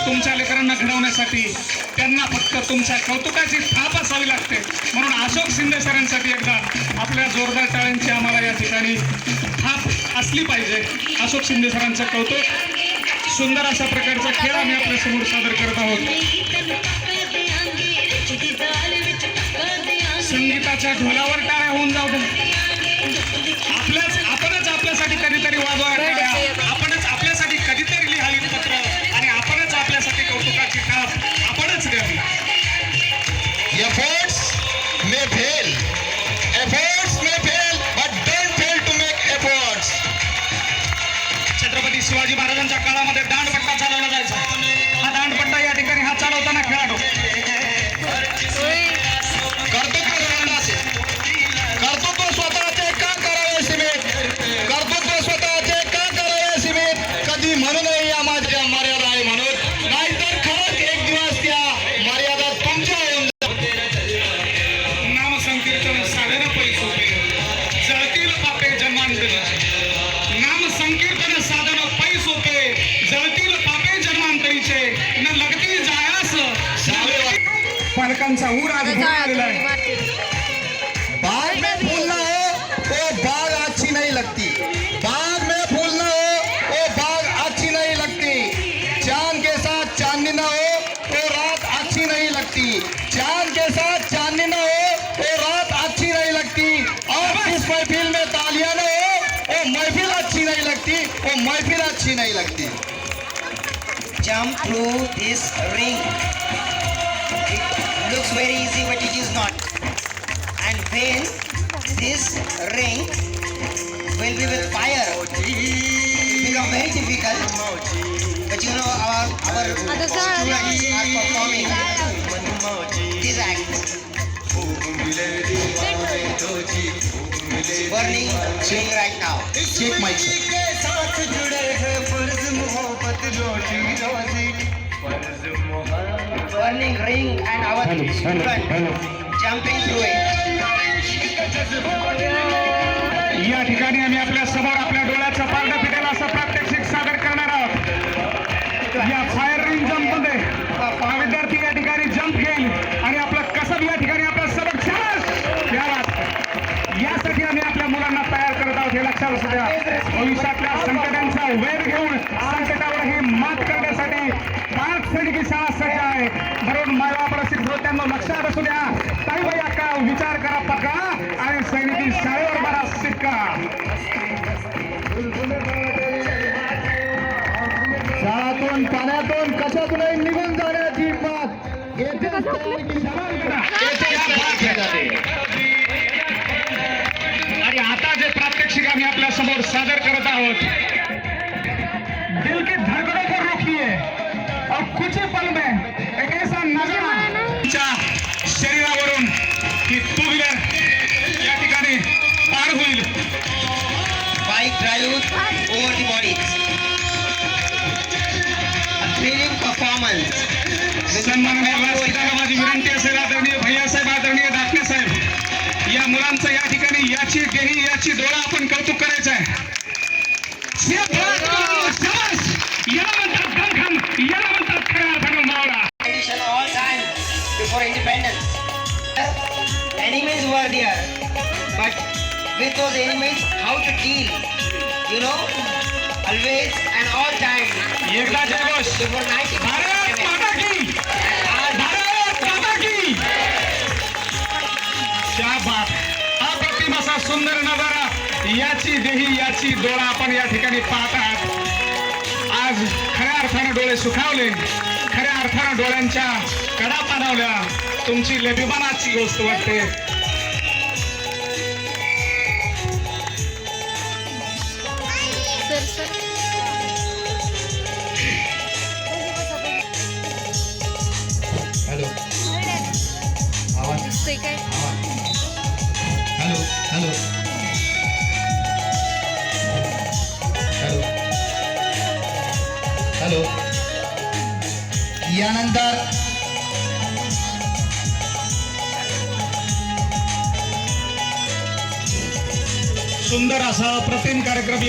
तुमच्या लेकरांना घडवण्यासाठी त्यांना फक्त तुमच्या कौतुकाची थाप असावी लागते. म्हणून अशोक शिंदे सरांसाठी एकदा आपल्या जोरदार टाळ्यांची आम्हाला या ठिकाणी थाप असली पाहिजे. अशोक शिंदे सरांचं कौतुक. सुंदर अशा प्रकारचा खेळ आम्ही आपल्या समोर सादर करत आहोत. संगीताच्या ढोलावर टाळ्या होऊन जाऊ दे. आपणच आपल्यासाठी कधीतरी वाजवा टाळ्या, आपणच आपल्यासाठी कधीतरी लिहावी पत्र आणि आपणच आपल्यासाठी कौतुकाची थाप आपणच द्यावी. Efforts may fail, but don't fail to make efforts. Chhatrapati Shivaji महाराजांच्या काळामध्ये दांडपट्टा चालवला जायचा. हा दांडपट्टा या ठिकाणी हा चालवताना खेळाडू कर्तृत्व स्वतःचे का करावे सीमित, कर्तृत्व स्वतःचे का करावे सीमित, कधी म्हणू नये या माझ्या मर्यादा आहे म्हणून, नाहीतर खरंच एक दिवस त्या मर्यादा तुमच्या होऊन नाम संकीर्तन साधन पैसोपे जळतील पापे जन्मांतरीचे. नाम संकीर्तन साधन पैसोपे जळतील पापे जन्मांतरीचे. न लगती जायास पालकांचा ऊर आज भरलेला आहे. बाग में फूल ना हो तो बाग अच्छी नहीं लगती, बाग में फूल ना हो तो बाग अच्छी नहीं लगती. चांद के साथ चांदनी ना हो तो रात अच्छी नहीं लगती, चांद के साथ चांदनी ना हो तो रात अच्छी नहीं लगती. और जिस महफिल में तालियां ना हो वो महफिल अच्छी नहीं लगती, वो महफिल अच्छी नहीं लगती. Jump through this ring. It looks very easy, but it is not. And when this ring will be with fire, it will become very difficult. But you know, our students are performing this act. Burning ring right now. Check my Burning ring and our students jumping through it. या ठिकाणी आम्ही आपल्या समोर आपल्या डोळ्याचं पारडं फिटेल असं प्रात्यक्षिक सादर करणार आहोत. या फायर रिंग जम्प मध्ये हा विद्यार्थी या ठिकाणी जम्प घेईल आणि आपलं कसब या ठिकाणी आपलं सबक यासाठी आम्ही आपल्या मुलांना तयार करत आहोत. हे लक्षात असू द्या. भविष्यातल्या संकटांचा वेध घेऊन संकटावर ही मात करण्यासाठी पाच सैनिकी शाळा सज्ज आहे. म्हणून मायबाप रसिक श्रोत्यांना लक्षात असू द्या. ताईबाई अक्का विचार करा पक्का आणि सैनिकी शाळेवर बरा शिक्का. शाळातून पाण्यातून कशातूनही निघून जाण्याची बात येथे आणि आता जे प्रात्यक्षिक आम्ही आपल्या समोर सादर करत आहोत. दिल की धड़कनों को रोकिए और कुछ ही पल में एक ऐसा नजारा शरीरावरून की टू व्हीलर या ठिकाणी पार होईल. Bike drive over the body. A thrilling performance. सन्माननीय व्यासपीठाला माझी विनंती असेल. आदरणीय भैयासाहेब, आदरणीय दाखले साहेब, या मुलांचं या ठिकाणी याची देही याची डोळा आपण कौतुक करायचं आहे. याला म्हणतात दणखम, याला म्हणतात खऱ्या अर्थानं मावळा. Tradition all time before independence. Enemies were there, but with those enemies, how to deal? You know, always and all time. एकदा जयघोष. Before 90. भारत माता की, भारत माता की. क्या बात. अप्रतिम असा सुंदर नजारा, याची देही याची डोळा आपण या ठिकाणी पाहत आहात. आज खऱ्या अर्थानं डोळे सुखावले, खऱ्या अर्थानं डोळ्यांच्या कडा पाणवल्या. तुमची अभिमानाची गोष्ट वाटते. हॅलो आवाज हॅलो हॅलो हॅलो हॅलो. यानंतर सुंदर असा प्रतिम कार्यक्रम